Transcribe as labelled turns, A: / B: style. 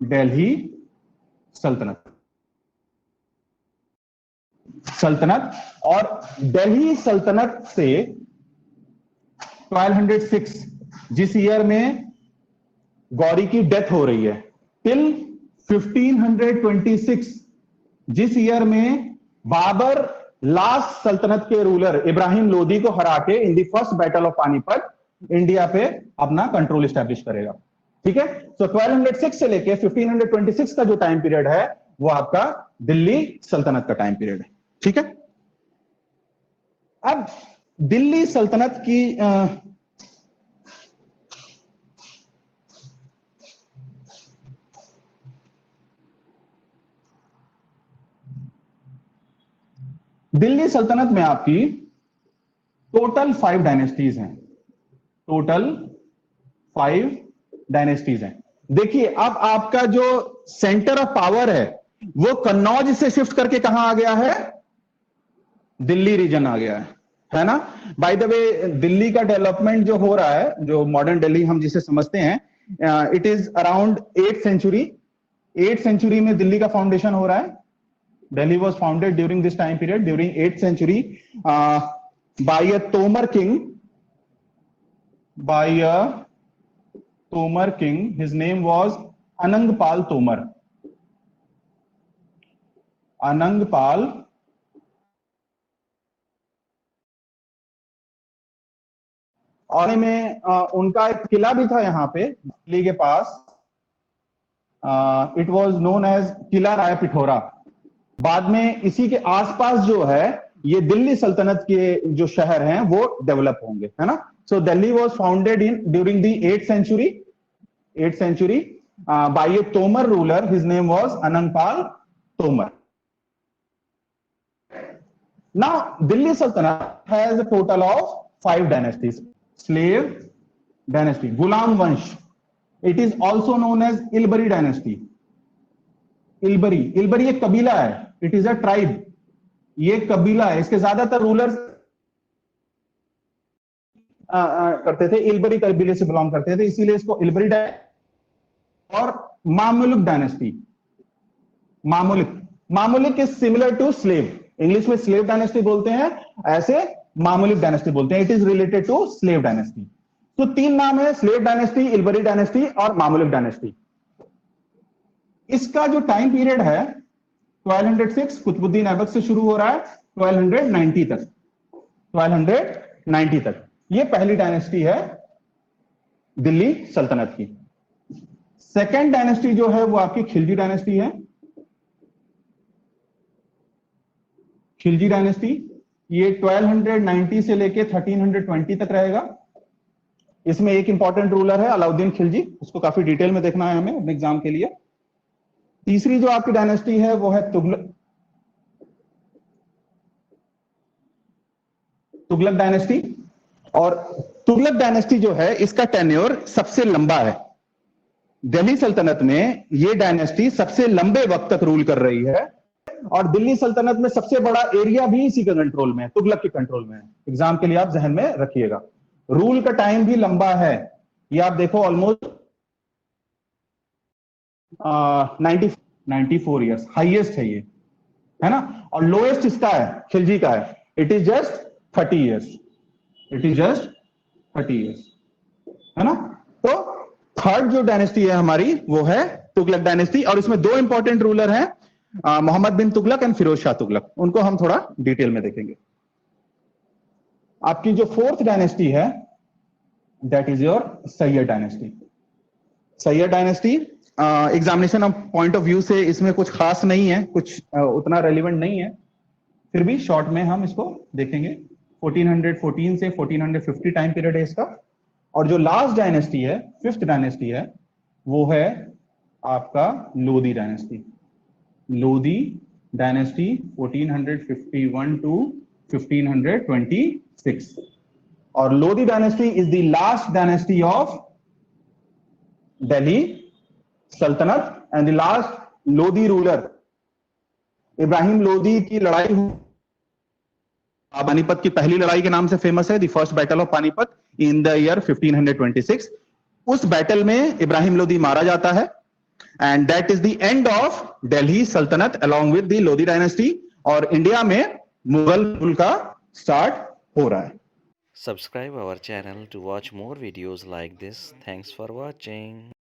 A: दिल्ली सल्तनत। और दिल्ली सल्तनत से 1206 जिस ईयर में गौरी की डेथ हो रही है, टिल 1526 जिस ईयर में बाबर लास्ट सल्तनत के रूलर इब्राहिम लोदी को हरा के in the first battle of Panipat India पे अपना कंट्रोल स्टैब्लिश करेगा। ठीक है, तो 1206 से लेके 1526 का जो टाइम पीरियड है वो आपका दिल्ली सल्तनत का टाइम पीरियड है। ठीक है, अब दिल्ली सल्तनत की दिल्ली सल्तनत में आपकी टोटल 5 डायनेस्टीज हैं। टोटल 5 डायनेस्टीज हैं। देखिए, अब आपका जो सेंटर ऑफ पावर है वो कन्नौज से शिफ्ट करके कहां आ गया है? दिल्ली रीजन आ गया है ना। बाय द वे, दिल्ली का डेवलपमेंट जो हो रहा है, जो मॉडर्न दिल्ली हम जिसे समझते हैं, it is around 8th century. 8th century में दिल्ली का फाउंडेशन हो रहा है। Delhi was founded during this time period, during 8th century, by a Tomar king. By a Tomar king. His name was Anangpal Tomar. Anangpal. और में उनका एक किला भी था यहाँ पे दिल्ली के पास। इट वॉज नोन एज किला राय पिथौरा। बाद में इसी के आसपास जो है ये दिल्ली सल्तनत के जो शहर हैं वो डेवलप होंगे, है ना। So Delhi was founded in during the 8th century by a Tomar ruler. His name was Anangpal Tomar. Now Delhi Sultanate has a total of 5 dynasties. Slave dynasty, गुलाम वंश। It is also known as Ilbari dynasty. Ilbari एक कबीला है, इट इज अ ट्राइब। ये कबीला है, इसके ज्यादातर रूलर्स करते थे, इलबरी कबीले से बिलोंग करते थे, इसीलिए इसको इलबरी और Mamluk dynasty. Mamluk is similar to slave. English में स्लेव डायनेस्टी बोलते हैं, ऐसे मामुलिक डायनेस्टी बोलते हैं। It is related to slave dynasty. तो 3 नाम है, स्लेव डायनेस्टी, इलबरी डायनेस्टी और मामुलिक डायनेस्टी। इसका जो टाइम पीरियड है 1206 कुतुबुद्दीन ऐबक से शुरू हो रहा है 1290 तक। 1290 तक ये पहली डायनेस्टी है दिल्ली सल्तनत की। सेकेंड डायनेस्टी जो है वो आपकी खिलजी डायनेस्टी है। खिलजी डायनेस्टी ये 1290 से लेके 1320 तक रहेगा। इसमें एक इंपॉर्टेंट रूलर है अलाउद्दीन खिलजी, उसको काफी डिटेल में देखना है हमें अपने एग्जाम के लिए। तीसरी जो आपकी डायनेस्टी है वो है तुगलक डायनेस्टी। और तुगलक डायनेस्टी जो है इसका टेन्योर सबसे लंबा है। दिल्ली सल्तनत में ये डायनेस्टी सबसे लंबे वक्त तक रूल कर रही है और दिल्ली सल्तनत में सबसे बड़ा एरिया भी इसी के कंट्रोल में है, तुगलक के कंट्रोल में है। एग्जाम के लिए आप जहन में रखिएगा। रूल का टाइम भी लंबा है, ये आप देखो ऑलमोस्ट 94 ईयर्स हाईएस्ट है ये, है ना। और लोएस्ट इसका है, खिलजी का है, it is just 30 years. It is just 30 years, है ना। तो थर्ड जो डायनेस्टी है हमारी वो है तुगलक डायनेस्टी। और इसमें 2 इंपॉर्टेंट रूलर हैं, मोहम्मद बिन तुगलक एंड फिरोज शाह तुगलक। उनको हम थोड़ा डिटेल में देखेंगे। आपकी जो 4th डायनेस्टी है that is your Syed dynasty. Syed dynasty examination point of view से इसमें कुछ खास नहीं है, कुछ उतना रेलिवेंट नहीं है, फिर भी शॉर्ट में हम इसको देखेंगे। 1414 से 1450 टाइम पीरियड है इसका। और जो लास्ट डायनेस्टी है, 5th डायनेस्टी है, वो है आपका Lodhi dynasty. Lodhi dynasty 1451 to 1526। और Lodhi dynasty is the last dynasty of Delhi Sultanate and the last Lodhi ruler. Ibrahim Lodhi की लड़ाई पानीपत की पहली लड़ाई के नाम से फेमस है, the first battle of Panipat in the year 1526। उस बैटल में इब्राहिम लोधी मारा जाता है and that is the end of Delhi Sultanate along with the Lodhi dynasty. और इंडिया में मुगल रूल का स्टार्ट हो रहा है।
B: Subscribe our channel to watch more videos like this. Thanks for watching.